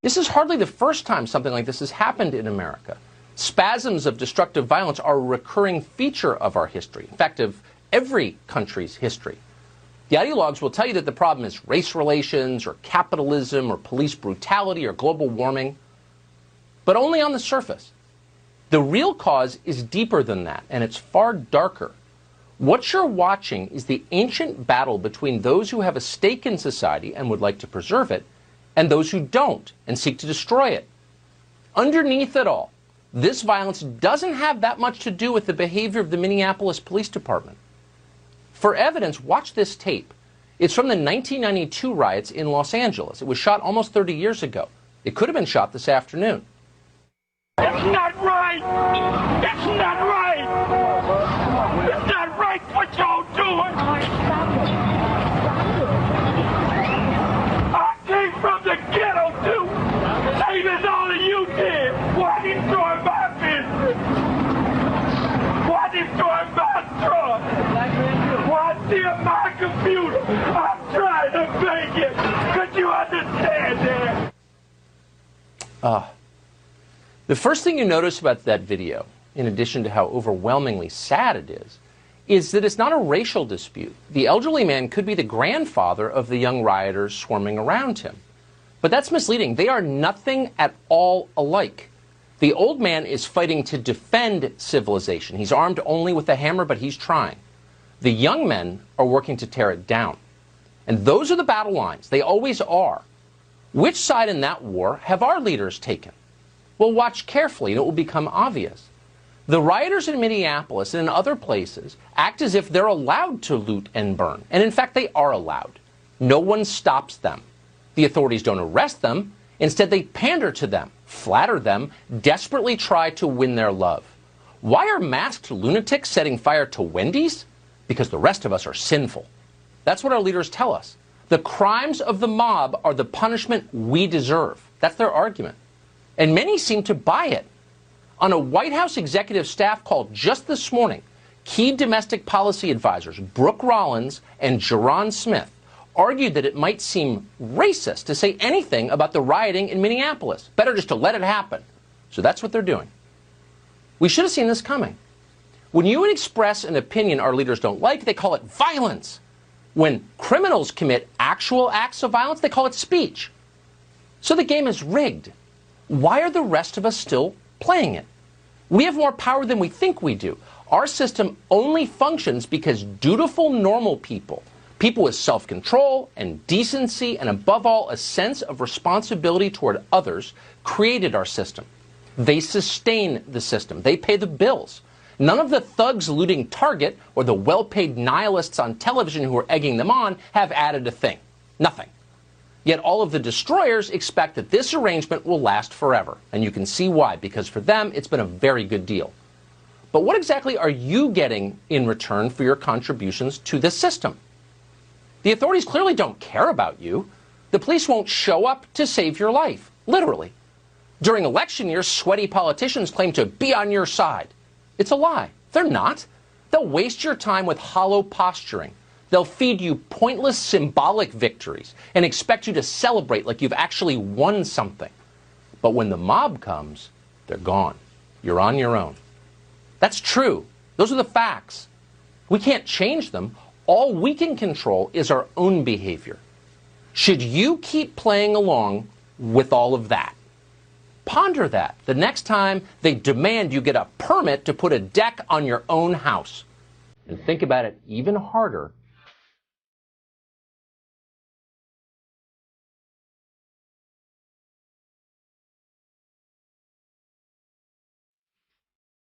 This is hardly the first time something like this has happened in America. Spasms of destructive violence are a recurring feature of our history, in fact, of every country's history. The ideologues will tell you that the problem is race relations, or capitalism, or police brutality, or global warming, but only on the surface. The real cause is deeper than that, and it's far darker. What you're watching is the ancient battle between those who have a stake in society and would like to preserve it, and those who don't and seek to destroy it. Underneath it all, this violence doesn't have that much to do with the behavior of the Minneapolis Police Department. For evidence, watch this tape. It's from the 1992 riots in Los Angeles. It was shot almost 30 years ago. It could have been shot this afternoon. It's not right! It's not right! It's not right what y'all doing! I came from the ghetto too! Same as all of you did! Why destroy my business? Why destroy my truck? Why steal my computer? I'm trying to make it! Could you understand that? The first thing you notice about that video, in addition to how overwhelmingly sad it is that it's not a racial dispute. The elderly man could be the grandfather of the young rioters swarming around him. But that's misleading. They are nothing at all alike. The old man is fighting to defend civilization. He's armed only with a hammer, but he's trying. The young men are working to tear it down. And those are the battle lines. They always are. Which side in that war have our leaders taken? Well, watch carefully and it will become obvious. The rioters in Minneapolis and in other places act as if they're allowed to loot and burn. And in fact, they are allowed. No one stops them. The authorities don't arrest them. Instead, they pander to them, flatter them, desperately try to win their love. Why are masked lunatics setting fire to Wendy's? Because the rest of us are sinful. That's what our leaders tell us. The crimes of the mob are the punishment we deserve. That's their argument. And many seem to buy it. On a White House executive staff call just this morning, key domestic policy advisors Brooke Rollins and Jaron Smith argued that it might seem racist to say anything about the rioting in Minneapolis. Better just to let it happen. So that's what they're doing. We should have seen this coming. When you express an opinion our leaders don't like, they call it violence. When criminals commit actual acts of violence, they call it speech. So the game is rigged. Why are the rest of us still playing it? We have more power than we think we do. Our system only functions because dutiful, normal people, people with self-control and decency and above all a sense of responsibility toward others, created our system. They sustain the system. They pay the bills. None of the thugs looting Target or the well-paid nihilists on television who are egging them on have added a thing. Nothing. Yet all of the destroyers expect that this arrangement will last forever. And you can see why, because for them, it's been a very good deal. But what exactly are you getting in return for your contributions to this system? The authorities clearly don't care about you. The police won't show up to save your life, literally. During election years, sweaty politicians claim to be on your side. It's a lie. They're not. They'll waste your time with hollow posturing. They'll feed you pointless symbolic victories and expect you to celebrate like you've actually won something. But when the mob comes, they're gone. You're on your own. That's true. Those are the facts. We can't change them. All we can control is our own behavior. Should you keep playing along with all of that? Ponder that the next time they demand you get a permit to put a deck on your own house. And think about it even harder